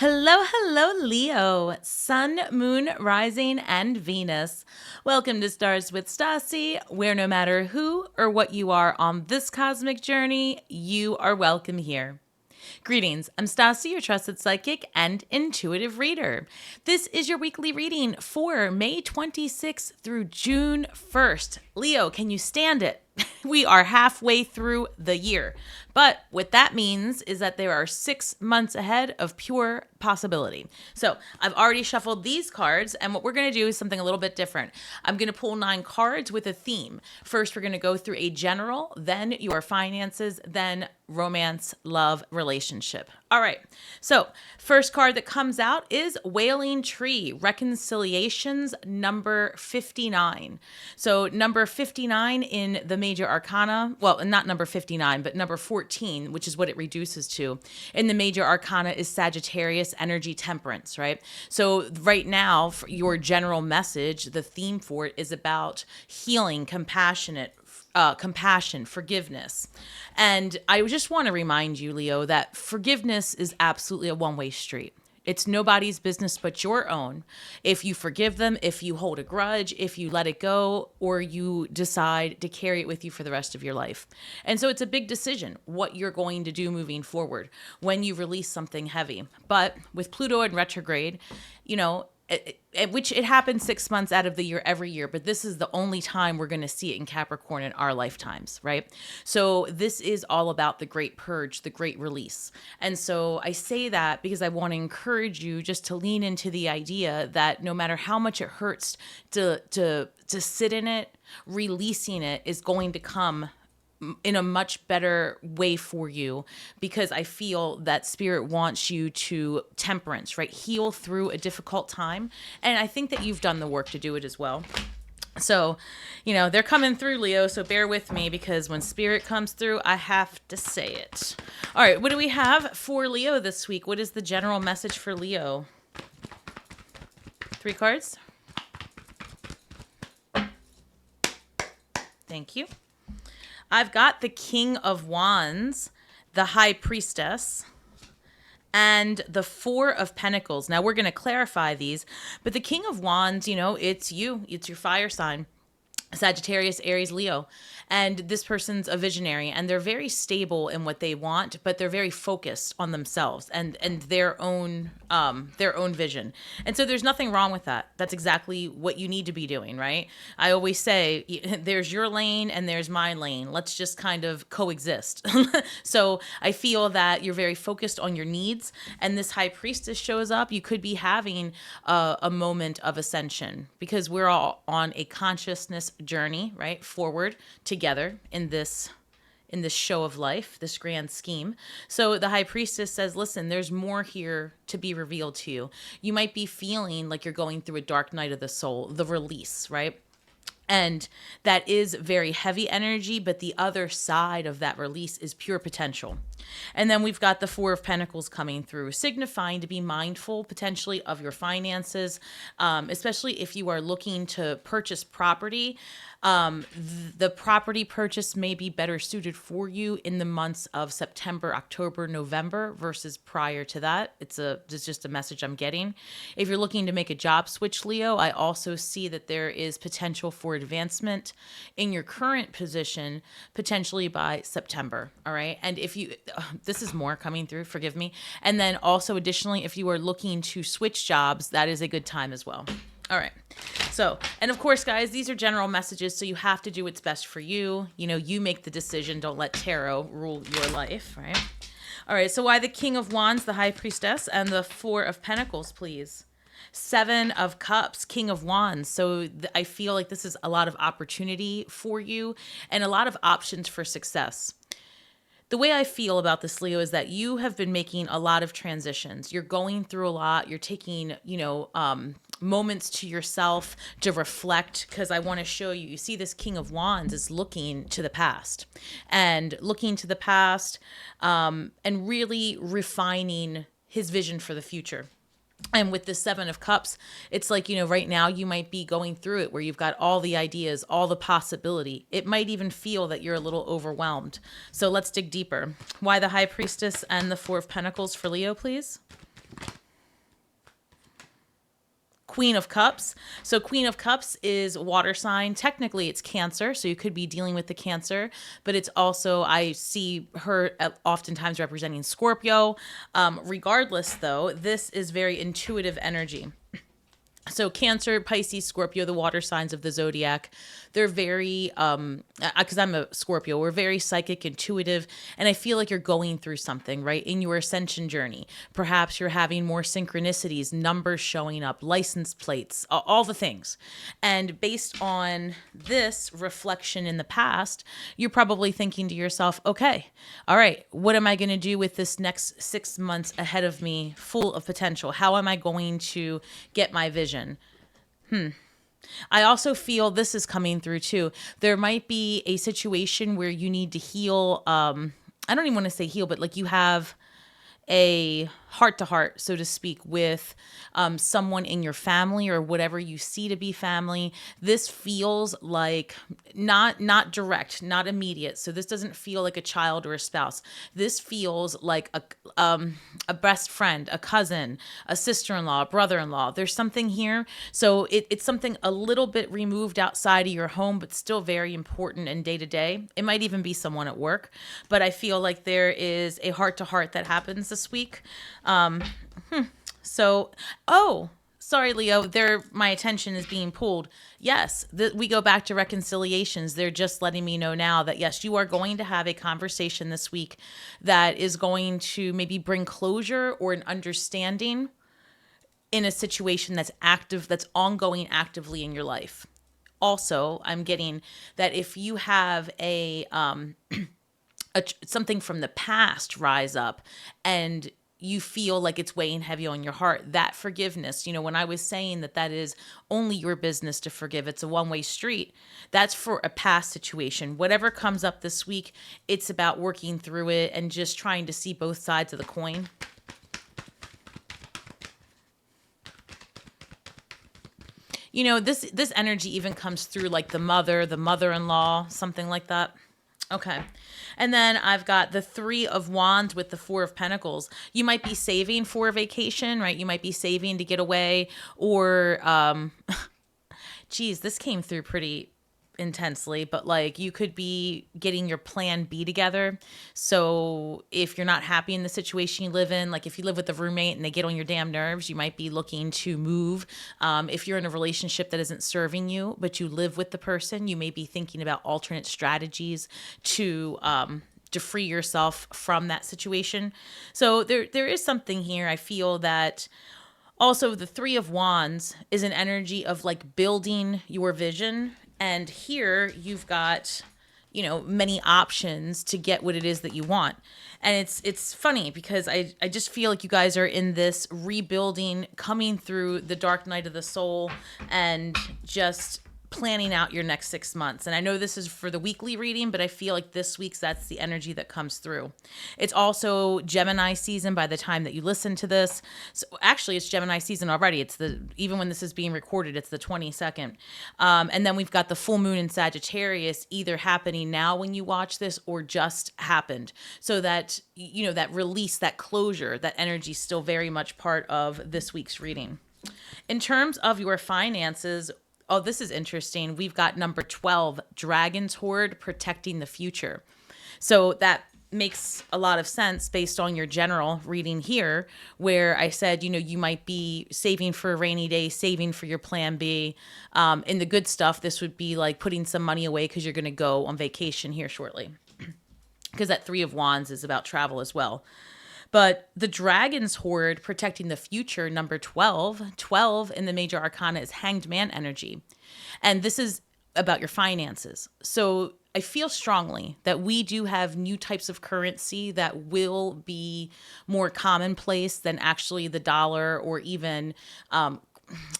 Hello, hello, Leo, Sun, Moon, Rising, and Venus. Welcome to Stars with Stasi, where no matter who or what you are on this cosmic journey, you are welcome here. Greetings, I'm Stasi, your trusted psychic and intuitive reader. This is your weekly reading for May 26th through June 1st. Leo, can you stand it? We are halfway through the year. But what that means is that there are 6 months ahead of pure possibility. So I've already shuffled these cards, and what we're going to do is something a little bit different. I'm going to pull 9 cards with a theme. First, we're going to go through a general, then your finances, then romance, love, relationship. All right. So first card that comes out is Wailing Tree, Reconciliations, number 59. So number 59 in the major arcana, well, not number 59, but number 14, which is what it reduces to. In the major arcana is Sagittarius, energy, temperance, right? So right now, for your general message, the theme for it is about healing, compassion, forgiveness. And I just want to remind you, Leo, that forgiveness is absolutely a one-way street. It's nobody's business but your own. If you forgive them, if you hold a grudge, if you let it go, or you decide to carry it with you for the rest of your life. And so it's a big decision what you're going to do moving forward when you release something heavy. But with Pluto in retrograde, which it happens 6 months out of the year every year, but this is the only time we're going to see it in Capricorn in our lifetimes, right? So this is all about the great purge, the great release. And so I say that because I want to encourage you just to lean into the idea that no matter how much it hurts to sit in it, releasing it is going to come in a much better way for you, because I feel that spirit wants you to temperance, right? Heal through a difficult time. And I think that you've done the work to do it as well. So, they're coming through, Leo, so bear with me, because when spirit comes through, I have to say it. All right, what do we have for Leo this week? What is the general message for Leo? 3 cards. Thank you. I've got the King of Wands, the High Priestess, and the 4 of Pentacles. Now, we're going to clarify these, but the King of Wands, it's you. It's your fire sign. Sagittarius, Aries, Leo. And this person's a visionary, and they're very stable in what they want, but they're very focused on themselves and their own vision. And so there's nothing wrong with that. That's exactly what you need to be doing, right? I always say there's your lane and there's my lane. Let's just kind of coexist. So I feel that you're very focused on your needs, and this High Priestess shows up. You could be having a moment of ascension, because we're all on a consciousness journey, right, forward together in this show of life, this grand scheme. So the High Priestess says, listen, there's more here to be revealed to you. You might be feeling like you're going through a dark night of the soul, the release, right? And that is very heavy energy, but the other side of that release is pure potential. And then we've got the 4 of Pentacles coming through, signifying to be mindful potentially of your finances, especially if you are looking to purchase property. The property purchase may be better suited for you in the months of September, October, November versus prior to that. It's just a message I'm getting. If you're looking to make a job switch, Leo, I also see that there is potential for advancement in your current position, potentially by September. All right. And if you, this is more coming through, forgive me. And then also additionally, if you are looking to switch jobs, that is a good time as well. All right. So, and of course, guys, these are general messages, so you have to do what's best for you. You make the decision. Don't let tarot rule your life, right? All right. So why the King of Wands, the High Priestess, and the 4 of Pentacles, please? 7 of Cups, King of Wands. So I feel like this is a lot of opportunity for you and a lot of options for success. The way I feel about this, Leo, is that you have been making a lot of transitions. You're going through a lot. You're taking, moments to yourself to reflect, because I want to show you, you see this King of Wands is looking to the past and really refining his vision for the future. And with the 7 of Cups, it's like, right now you might be going through it where you've got all the ideas, all the possibility. It might even feel that you're a little overwhelmed. So let's dig deeper. Why the High Priestess and the 4 of Pentacles for Leo, please? Queen of Cups. So Queen of Cups is water sign. Technically, it's Cancer, so you could be dealing with the Cancer, but it's also, I see her oftentimes representing Scorpio. Regardless, though, this is very intuitive energy. So Cancer, Pisces, Scorpio, the water signs of the zodiac, they're very, because I'm a Scorpio, we're very psychic, intuitive, and I feel like you're going through something, right, in your ascension journey. Perhaps you're having more synchronicities, numbers showing up, license plates, all the things. And based on this reflection in the past, you're probably thinking to yourself, okay, all right, what am I going to do with this next 6 months ahead of me full of potential? How am I going to get my vision? I also feel this is coming through too. There might be a situation where you need to heal. I don't even want to say heal, but like you have a heart to heart, so to speak, with someone in your family or whatever you see to be family. This feels like not direct, not immediate. So this doesn't feel like a child or a spouse. This feels like a best friend, a cousin, a sister-in-law, a brother-in-law. There's something here. So it's something a little bit removed outside of your home, but still very important in day to day. It might even be someone at work, but I feel like there is a heart to heart that happens this week. Sorry, Leo, my attention is being pulled. Yes, we go back to reconciliations. They're just letting me know now that, yes, you are going to have a conversation this week that is going to maybe bring closure or an understanding in a situation that's active, that's ongoing actively in your life. Also, I'm getting that if you have something from the past rise up and you feel like it's weighing heavy on your heart, that forgiveness, when I was saying that is only your business to forgive, it's a one-way street, that's for a past situation. Whatever comes up this week, it's about working through it and just trying to see both sides of the coin. This energy even comes through like the mother-in-law, something like that. Okay. And then I've got the 3 of Wands with the 4 of Pentacles. You might be saving for a vacation, right? You might be saving to get away, or, this came through pretty intensely, but like you could be getting your plan B together. So if you're not happy in the situation you live in, like if you live with a roommate and they get on your damn nerves, you might be looking to move. If you're in a relationship that isn't serving you, but you live with the person, you may be thinking about alternate strategies to free yourself from that situation. So there is something here. I feel that also the 3 of Wands is an energy of like building your vision. And here you've got, many options to get what it is that you want. And it's funny because I just feel like you guys are in this rebuilding, coming through the dark night of the soul and just planning out your next 6 months. And I know this is for the weekly reading, but I feel like this week's, that's the energy that comes through. It's also Gemini season by the time that you listen to this. So actually it's Gemini season already. Even when this is being recorded, it's the 22nd. And then we've got the full moon in Sagittarius either happening now when you watch this or just happened. So that, that release, that closure, that energy is still very much part of this week's reading. In terms of your finances, oh, this is interesting. We've got number 12, Dragon's Horde, protecting the future. So that makes a lot of sense based on your general reading here, where I said, you might be saving for a rainy day, saving for your plan B. In the good stuff, this would be like putting some money away because you're going to go on vacation here shortly. Because that 3 of Wands is about travel as well. But the Dragon's Horde protecting the future, number 12 in the major arcana is Hanged Man energy. And this is about your finances. So I feel strongly that we do have new types of currency that will be more commonplace than actually the dollar or even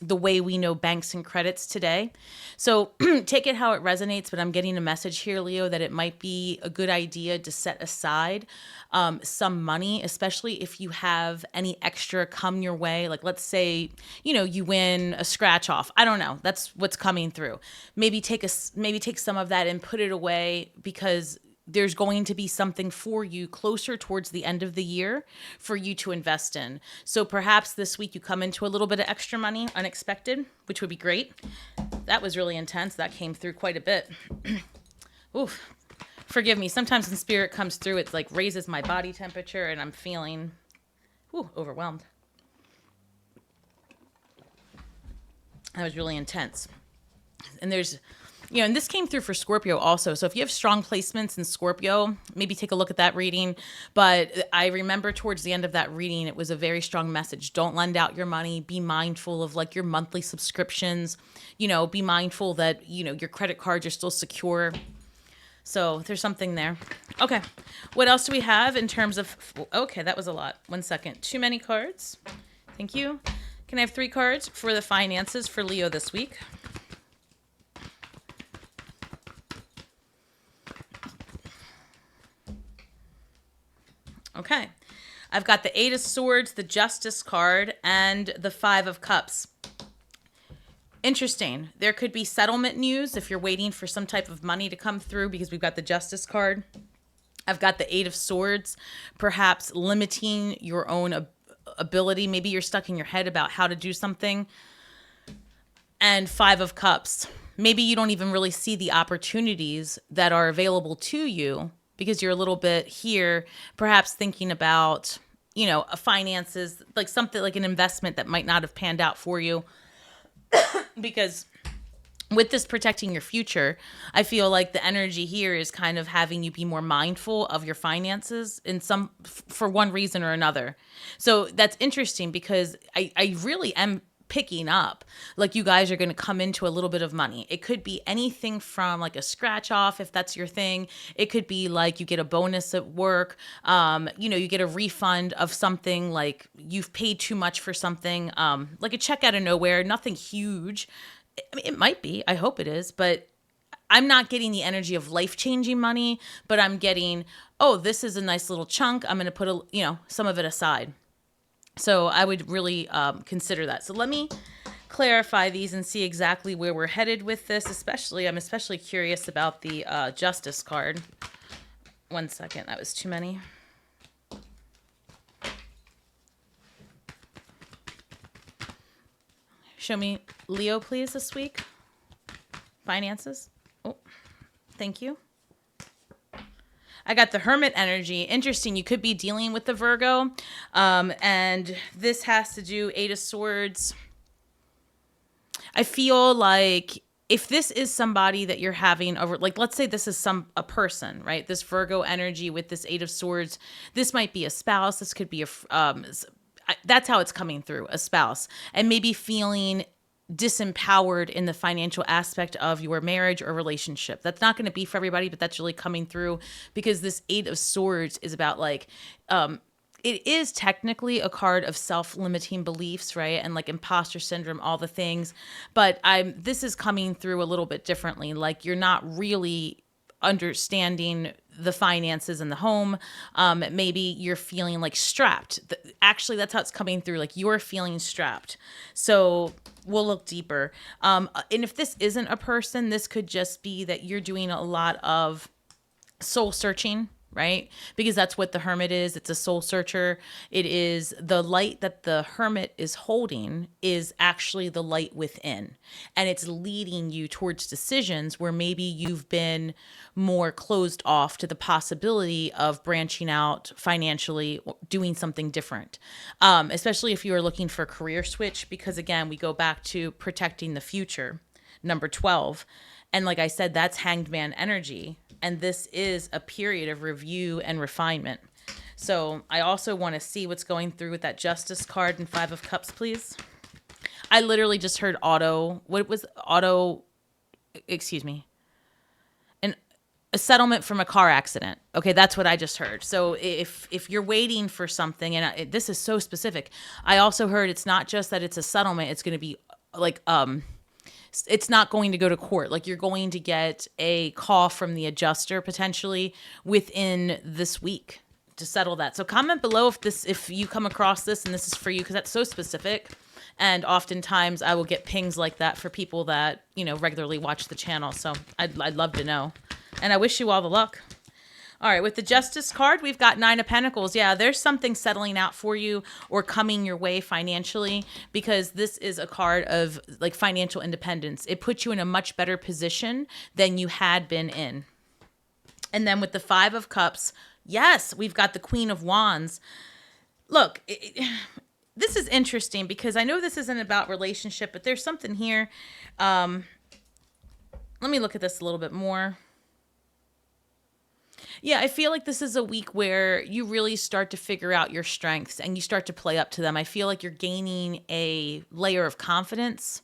the way we know banks and credits today. So take it how it resonates, but I'm getting a message here, Leo, that it might be a good idea to set aside some money, especially if you have any extra come your way. Like let's say, you win a scratch off. I don't know. That's what's coming through. Maybe take some of that and put it away because there's going to be something for you closer towards the end of the year for you to invest in. So perhaps this week you come into a little bit of extra money, unexpected, which would be great. That was really intense. That came through quite a bit. Oof. Forgive me. Sometimes when spirit comes through, it's like raises my body temperature and I'm feeling overwhelmed. That was really intense. And there's, and this came through for Scorpio also. So if you have strong placements in Scorpio, maybe take a look at that reading. But I remember towards the end of that reading, it was a very strong message. Don't lend out your money. Be mindful of like your monthly subscriptions. Be mindful that, your credit cards are still secure. So there's something there. Okay. What else do we have in terms of, okay, that was a lot. 1 second. Too many cards. Thank you. Can I have 3 cards for the finances for Leo this week? Okay. I've got the 8 of Swords, the Justice card, and the 5 of Cups. Interesting. There could be settlement news if you're waiting for some type of money to come through because we've got the Justice card. I've got the 8 of Swords, perhaps limiting your own ability. Maybe you're stuck in your head about how to do something. And 5 of Cups. Maybe you don't even really see the opportunities that are available to you because you're a little bit here, perhaps thinking about, finances, like something like an investment that might not have panned out for you. Because with this protecting your future, I feel like the energy here is kind of having you be more mindful of your finances for one reason or another. So that's interesting because I really am picking up like you guys are going to come into a little bit of money. It could be anything from like a scratch off if that's your thing. It could be like you get a bonus at work. You get a refund of something, like you've paid too much for something, like a check out of nowhere, nothing huge. I mean, it might be, I hope it is, but I'm not getting the energy of life-changing money, but I'm getting, this is a nice little chunk. I'm going to put some of it aside. So I would really consider that. So let me clarify these and see exactly where we're headed with this. I'm especially curious about the Justice card. 1 second. That was too many. Show me Leo, please, this week. Finances. Oh, thank you. I got the Hermit energy. Interesting. You could be dealing with the Virgo. And this has to do 8 of Swords. I feel like if this is somebody that you're having over, like, let's say this is a person, right? This Virgo energy with this 8 of Swords. This might be a spouse. This could be that's how it's coming through, a spouse. And maybe feeling disempowered in the financial aspect of your marriage or relationship. That's not going to be for everybody, but that's really coming through because this 8 of Swords is about like, it is technically a card of self-limiting beliefs, right? And like imposter syndrome, all the things. But this is coming through a little bit differently. Like you're not really understanding the finances in the home. Maybe you're feeling like strapped. Actually, that's how it's coming through. Like you're feeling strapped. So we'll look deeper. And if this isn't a person, this could just be that you're doing a lot of soul searching, right? Because that's what the Hermit is. It's a soul searcher. It is the light that the Hermit is holding is actually the light within. And it's leading you towards decisions where maybe you've been more closed off to the possibility of branching out financially, doing something different. Especially if you are looking for a career switch, because again, we go back to protecting the future, number 12. And like I said, that's Hanged Man energy. And this is a period of review and refinement. So I also want to see what's going through with that Justice card and 5 of Cups, please. I literally just heard a settlement from a car accident. Okay, that's what I just heard. So if you're waiting for something, and this is so specific, I also heard it's not just that it's a settlement, it's going to be like, it's not going to go to court. Like you're going to get a call from the adjuster potentially within this week to settle that. So comment below if you come across this and this is for you, because that's so specific. And oftentimes I will get pings like that for people that, regularly watch the channel. So I'd love to know. And I wish you all the luck. All right, with the Justice card, we've got Nine of Pentacles. Yeah, there's something settling out for you or coming your way financially, because this is a card of like financial independence. It puts you in a much better position than you had been in. And then with the Five of Cups, yes, we've got the Queen of Wands. Look, this is interesting because I know this isn't about relationship, but there's something here. Let me look at this a little bit more. Yeah, I feel like this is a week where you really start to figure out your strengths and you start to play up to them. I feel like you're gaining a layer of confidence.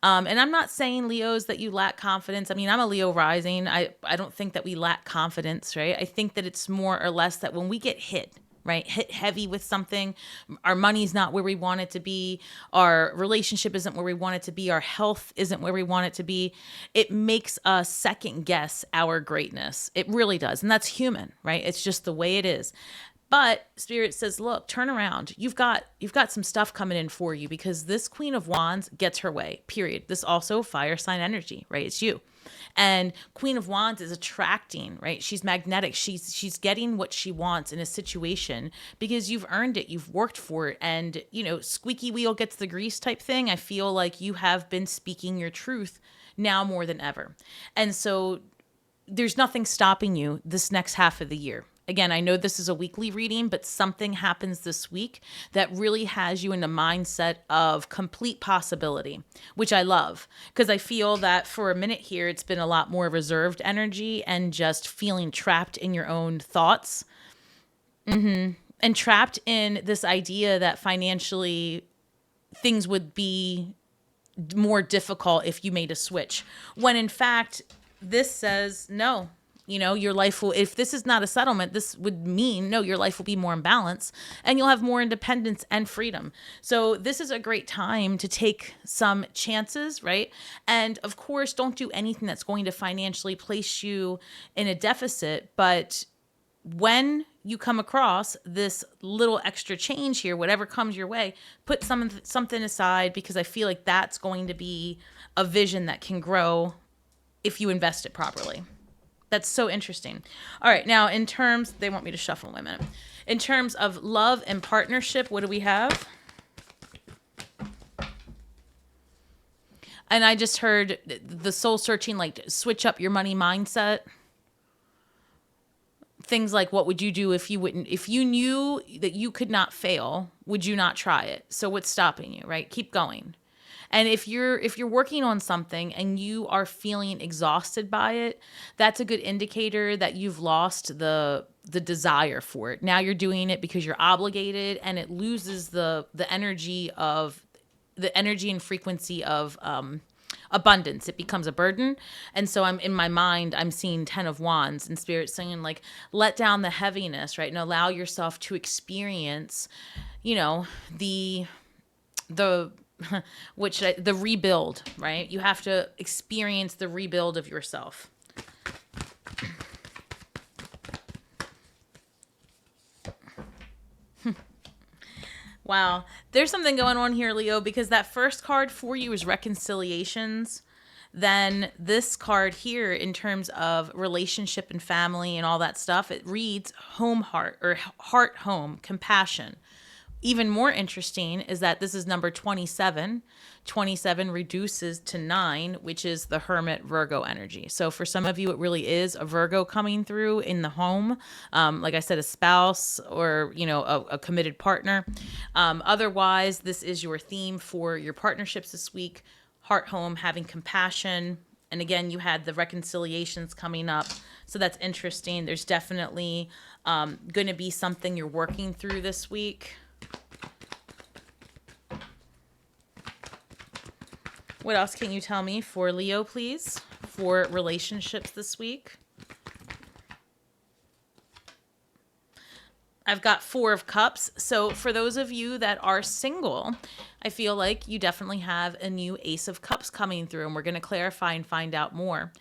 And I'm not saying, Leos, that you lack confidence. I mean, I'm a Leo rising. I don't think that we lack confidence, right? I think that it's more or less that when we get hit, right, hit heavy with something, our money's not where we want it to be, our relationship isn't where we want it to be, our health isn't where we want it to be, it makes us second guess our greatness. It really does. And that's human, right? It's just the way it is. But Spirit says, look, turn around. You've got some stuff coming in for you, because this Queen of Wands gets her way, period. This also fire sign energy, right? It's you. And Queen of Wands is attracting, right? She's magnetic. She's getting what she wants in a situation because you've earned it. You've worked for it. And, you know, squeaky wheel gets the grease type thing. I feel like you have been speaking your truth now more than ever. And so there's nothing stopping you this next half of the year. Again, I know this is a weekly reading, but something happens this week that really has you in the mindset of complete possibility, which I love, because I feel that for a minute here, it's been a lot more reserved energy and just feeling trapped in your own thoughts. And trapped in this idea that financially things would be more difficult if you made a switch. When in fact, this says no. You know, your life will, if this is not a settlement, this would mean, no, your life will be more in balance and you'll have more independence and freedom. So this is a great time to take some chances, right? And of course, don't do anything that's going to financially place you in a deficit. But when you come across this little extra change here, whatever comes your way, put something aside, because I feel like that's going to be a vision that can grow if you invest it properly. That's so interesting. All right. Now, in terms, they want me to shuffle. Wait a minute. In terms of love and partnership, what do we have? And I just heard the soul searching, like switch up your money mindset. Things like, what would you do if you knew that you could not fail, would you not try it? So what's stopping you, right? Keep going. And if you're working on something and you are feeling exhausted by it, that's a good indicator that you've lost the desire for it. Now you're doing it because you're obligated, and it loses the energy and frequency of abundance. It becomes a burden. And so in my mind, I'm seeing 10 of Wands and Spirit saying, like, let down the heaviness, right? And allow yourself to experience, you know, the rebuild, right? You have to experience the rebuild of yourself. Wow. There's something going on here, Leo, because that first card for you is reconciliations. Then this card here, in terms of relationship and family and all that stuff, it reads home heart, or heart home, compassion. Even more interesting is that this is number 27. 27 reduces to 9, which is the Hermit Virgo energy. So for some of you, it really is a Virgo coming through in the home. Like I said, a spouse or, you know, a committed partner. Otherwise, this is your theme for your partnerships this week. Heart home, having compassion. And again, you had the reconciliations coming up. So that's interesting. There's definitely going to be something you're working through this week. What else can you tell me for Leo, please, for relationships this week? I've got 4 of Cups. So for those of you that are single, I feel like you definitely have a new Ace of Cups coming through, and we're going to clarify and find out more.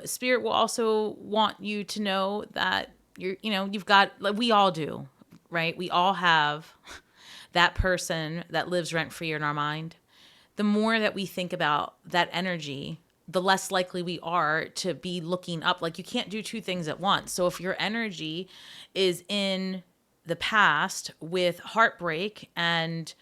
Spirit will also want you to know that you've got, like we all do, right? We all have that person that lives rent free in our mind. The more that we think about that energy the less likely we are to be looking up. Like, you can't do two things at once. So if your energy is in the past with heartbreak and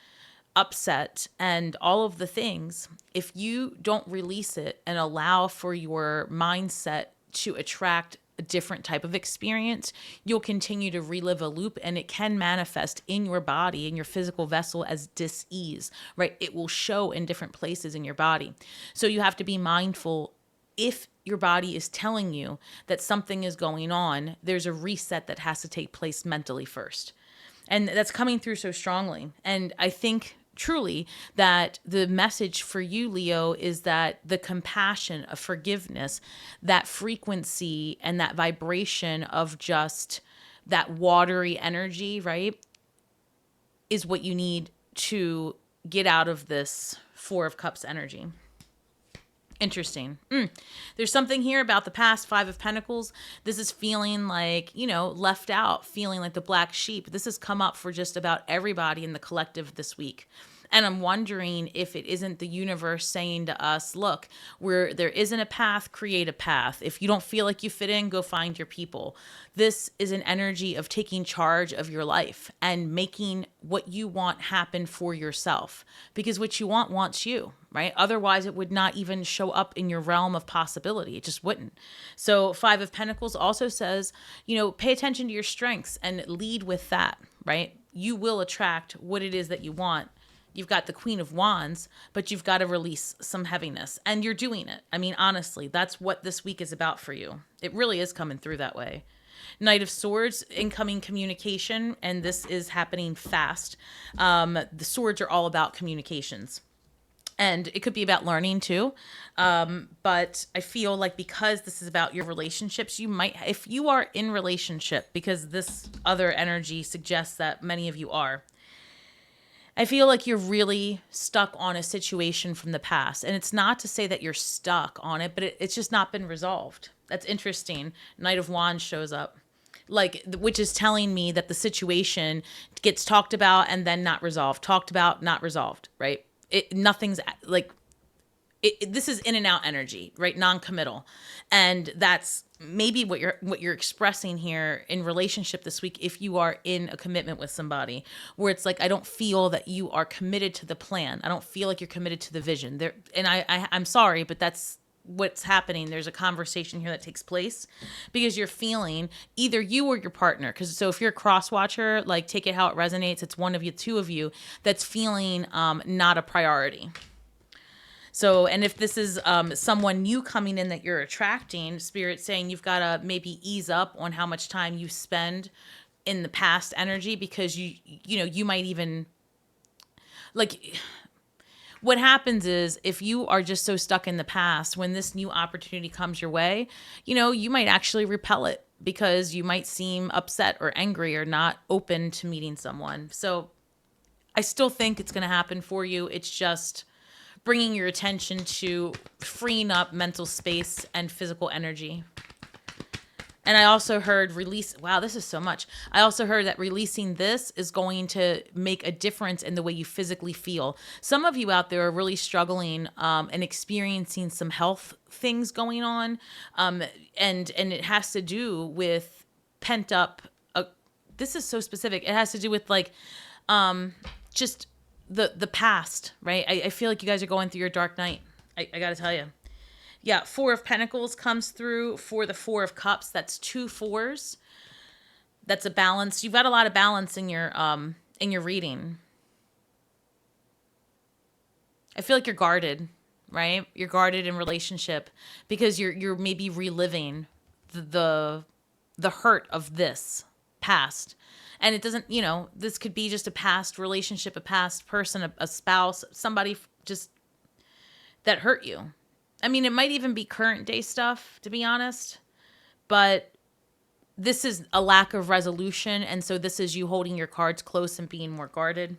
upset and all of the things, if you don't release it and allow for your mindset to attract a different type of experience, you'll continue to relive a loop, and it can manifest in your body, in your physical vessel, as dis-ease, right? It will show in different places in your body. So you have to be mindful. If your body is telling you that something is going on, there's a reset that has to take place mentally first. And that's coming through so strongly. And I think truly that the message for you, Leo, is that the compassion of forgiveness, that frequency and that vibration of just that watery energy, right, is what you need to get out of this Four of Cups energy. Interesting. There's something here about the past, Five of Pentacles. This is feeling like, left out, feeling like the black sheep. This has come up for just about everybody in the collective this week. And I'm wondering if it isn't the universe saying to us, look, where there isn't a path, create a path. If you don't feel like you fit in, go find your people. This is an energy of taking charge of your life and making what you want happen for yourself, because what you want wants you, right? Otherwise, it would not even show up in your realm of possibility. It just wouldn't. So Five of Pentacles also says, pay attention to your strengths and lead with that, right? You will attract what it is that you want. You've got the Queen of Wands, but you've got to release some heaviness, and you're doing it. I mean, honestly, that's what this week is about for you. It really is coming through that way. Knight of Swords, incoming communication, and this is happening fast. The swords are all about communications. And it could be about learning too. But I feel like because this is about your relationships, you might, if you are in relationship, because this other energy suggests that many of you are, I feel like you're really stuck on a situation from the past. And it's not to say that you're stuck on it, but it's just not been resolved. That's interesting. Knight of Wands shows up, which is telling me that the situation gets talked about and then not resolved. Talked about, not resolved, right? Nothing's this is in and out energy, right? Non-committal. And that's maybe what you're expressing here in relationship this week, if you are in a commitment with somebody, where it's like, I don't feel that you are committed to the plan. I don't feel like you're committed to the vision there. And I'm sorry, but that's what's happening. There's a conversation here that takes place because you're feeling, either you or your partner, because so if you're a cross watcher, like, take it how it resonates. It's one of you, two of you that's feeling not a priority. So, and if this is someone new coming in that you're attracting, Spirit saying you've got to maybe ease up on how much time you spend in the past energy, because you might even, like, what happens is, if you are just so stuck in the past, when this new opportunity comes your way, you might actually repel it because you might seem upset or angry or not open to meeting someone. So I still think it's going to happen for you. It's just bringing your attention to freeing up mental space and physical energy. And I also heard release. Wow, this is so much. I also heard that releasing this is going to make a difference in the way you physically feel. Some of you out there are really struggling and experiencing some health things going on. And it has to do with pent up. This is so specific. It has to do with just the past, right? I feel like you guys are going through your dark night. I got to tell you. Yeah, Four of Pentacles comes through for the Four of Cups. That's 2 4s. That's a balance. You've got a lot of balance in your reading. I feel like you're guarded, right? You're guarded in relationship because you're maybe reliving the hurt of this past. And it doesn't, this could be just a past relationship, a past person, a spouse, somebody just that hurt you. I mean, it might even be current day stuff, to be honest, but this is a lack of resolution. And so this is you holding your cards close and being more guarded.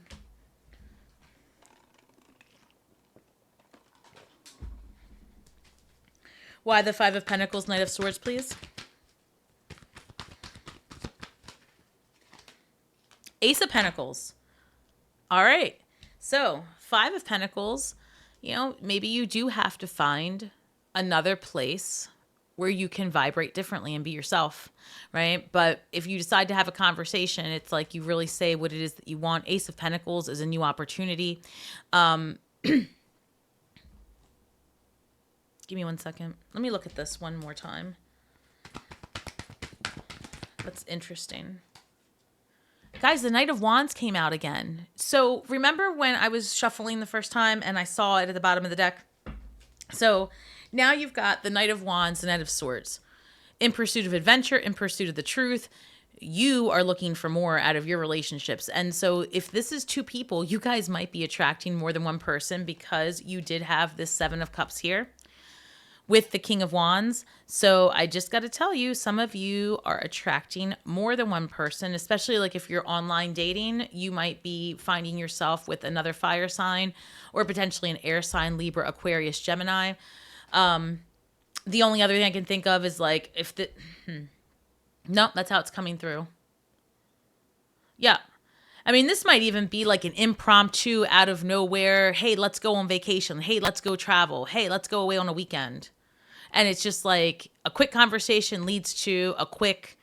Why the Five of Pentacles, Knight of Swords, please? Ace of Pentacles. All right. So 5 of Pentacles, maybe you do have to find another place where you can vibrate differently and be yourself, right? But if you decide to have a conversation, it's like you really say what it is that you want. Ace of Pentacles is a new opportunity. Give me 1 second. Let me look at this one more time. That's interesting. Guys, the Knight of Wands came out again. So remember when I was shuffling the first time and I saw it at the bottom of the deck? So now you've got the Knight of Wands, the Knight of Swords. In pursuit of adventure, in pursuit of the truth, you are looking for more out of your relationships. And so if this is two people, you guys might be attracting more than one person because you did have this Seven of Cups here with the King of Wands. So I just got to tell you, some of you are attracting more than one person, especially like if you're online dating, you might be finding yourself with another fire sign or potentially an air sign, Libra, Aquarius, Gemini. The only other thing I can think of is like if the, no, that's how it's coming through. Yeah. I mean, this might even be like an impromptu out of nowhere. Hey, let's go on vacation. Hey, let's go travel. Hey, let's go away on a weekend. And it's just like a quick conversation leads to a quick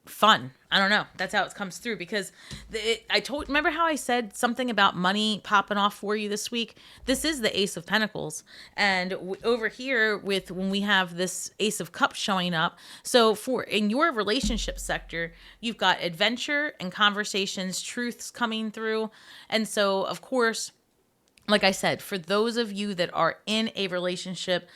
fun. I don't know. That's how it comes through because remember how I said something about money popping off for you this week? This is the Ace of Pentacles. And over here with when we have this Ace of Cups showing up. So in your relationship sector, you've got adventure and conversations, truths coming through. And so, of course, like I said, for those of you that are in a relationship,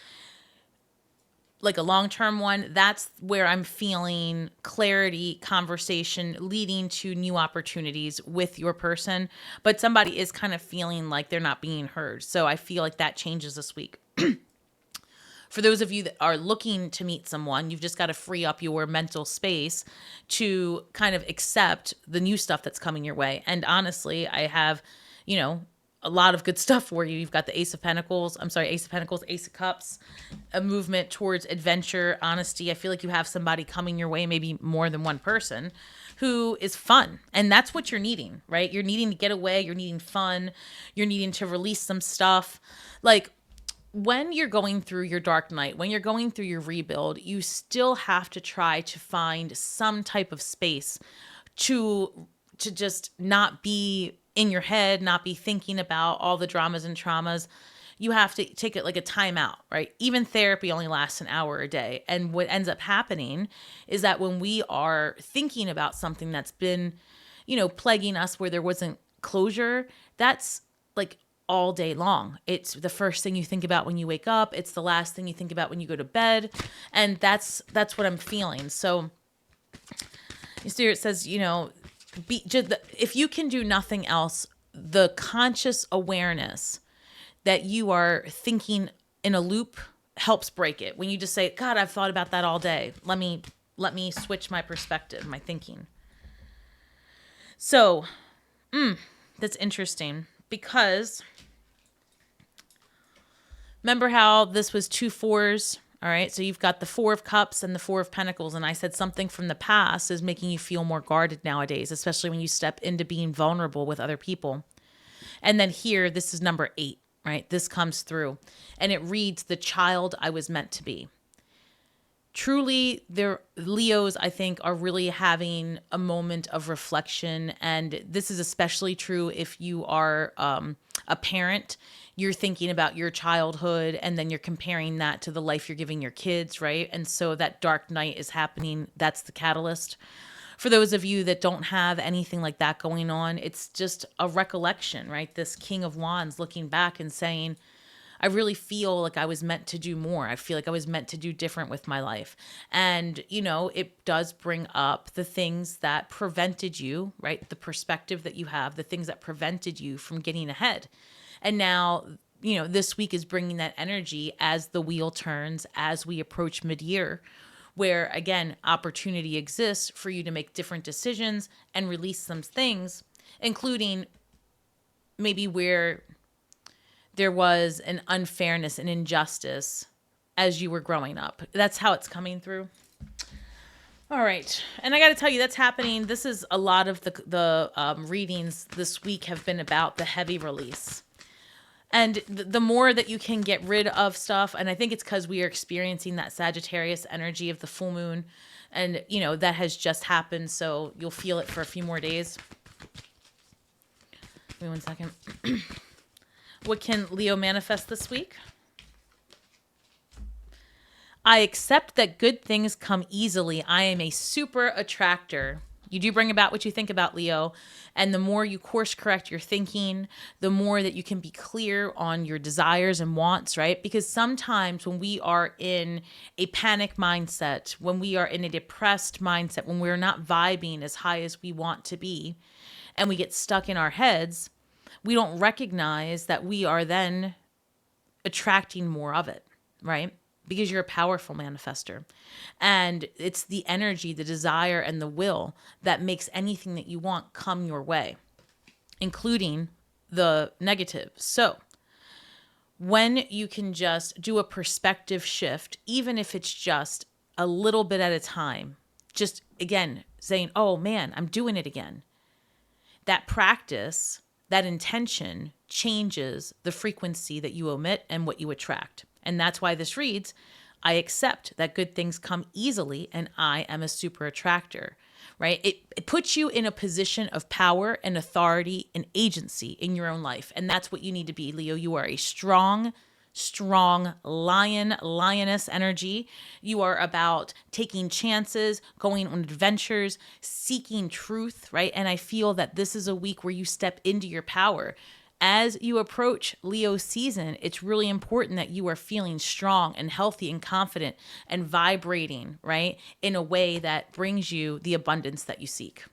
like a long-term one, that's where I'm feeling clarity, conversation leading to new opportunities with your person. But somebody is kind of feeling like they're not being heard. So I feel like that changes this week. For those of you that are looking to meet someone, you've just got to free up your mental space to kind of accept the new stuff that's coming your way. And honestly, I have, a lot of good stuff for you. You've got the Ace of Pentacles, Ace of Cups, a movement towards adventure, honesty. I feel like you have somebody coming your way, maybe more than one person, who is fun. And that's what you're needing, right? You're needing to get away. You're needing fun. You're needing to release some stuff. Like when you're going through your dark night, when you're going through your rebuild, you still have to try to find some type of space to just not be in your head, not be thinking about all the dramas and traumas. You have to take it like a timeout, right? Even therapy only lasts an hour a day. And what ends up happening is that when we are thinking about something that's been, plaguing us where there wasn't closure, that's like all day long. It's the first thing you think about when you wake up. It's the last thing you think about when you go to bed. And that's what I'm feeling. So Spirit says, if you can do nothing else, the conscious awareness that you are thinking in a loop helps break it. When you just say, God, I've thought about that all day. Let me switch my perspective, my thinking. So, that's interesting because remember how this was 2 4s? All right, so you've got the 4 of Cups and the 4 of Pentacles, and I said something from the past is making you feel more guarded nowadays, especially when you step into being vulnerable with other people. And then here, this is number 8, right? This comes through, and it reads, the child I was meant to be. Truly, Leos, I think, are really having a moment of reflection, and this is especially true if you are a parent. You're thinking about your childhood and then you're comparing that to the life you're giving your kids, right? And so that dark night is happening. That's the catalyst. For those of you that don't have anything like that going on, it's just a recollection, right? This King of Wands looking back and saying, I really feel like I was meant to do more. I feel like I was meant to do different with my life. And, it does bring up the things that prevented you, right? The perspective that you have, the things that prevented you from getting ahead. And now, this week is bringing that energy as the wheel turns, as we approach mid-year, where, again, opportunity exists for you to make different decisions and release some things, including maybe where there was an unfairness and injustice as you were growing up. That's how it's coming through. All right. And I got to tell you, that's happening. This is a lot of the readings this week have been about the heavy release. And the more that you can get rid of stuff, and I think it's because we are experiencing that Sagittarius energy of the full moon, and that has just happened, so you'll feel it for a few more days. Give me 1 second. What can Leo manifest this week? I accept that good things come easily. I am a super attractor. You do bring about what you think about, Leo. And the more you course correct your thinking, the more that you can be clear on your desires and wants, right? Because sometimes when we are in a panic mindset, when we are in a depressed mindset, when we're not vibing as high as we want to be, and we get stuck in our heads, we don't recognize that we are then attracting more of it, right? Because you're a powerful manifester. And it's the energy, the desire, and the will that makes anything that you want come your way, including the negative. So when you can just do a perspective shift, even if it's just a little bit at a time, just again saying, oh man, I'm doing it again. That practice, that intention changes the frequency that you emit and what you attract. And that's why this reads, I accept that good things come easily and I am a super attractor, right? It puts you in a position of power and authority and agency in your own life. And that's what you need to be, Leo. You are a strong lion, lioness energy. You are about taking chances, going on adventures, seeking truth, right? And I feel that this is a week where you step into your power. As you approach Leo season, it's really important that you are feeling strong and healthy and confident and vibrating, right? In a way that brings you the abundance that you seek.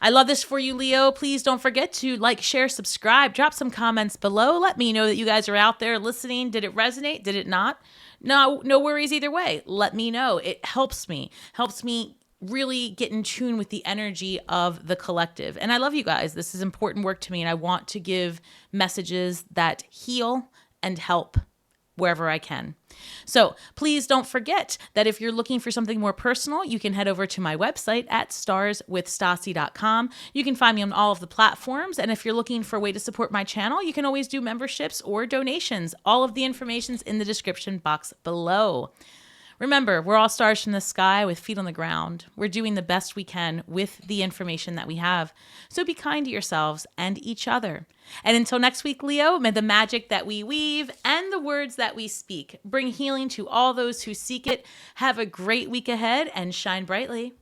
I love this for you, Leo. Please don't forget to like, share, subscribe, drop some comments below. Let me know that you guys are out there listening. Did it resonate? Did it not? No worries either way. Let me know. It helps me really get in tune with the energy of the collective. And I love you guys. This is important work to me, and I want to give messages that heal and help wherever I can. So please don't forget that if you're looking for something more personal, you can head over to my website at starswithstasi.com. You can find me on all of the platforms. And if you're looking for a way to support my channel, you can always do memberships or donations. All of the information's in the description box below. Remember, we're all stars from the sky with feet on the ground. We're doing the best we can with the information that we have. So be kind to yourselves and each other. And until next week, Leo, may the magic that we weave and the words that we speak bring healing to all those who seek it. Have a great week ahead and shine brightly.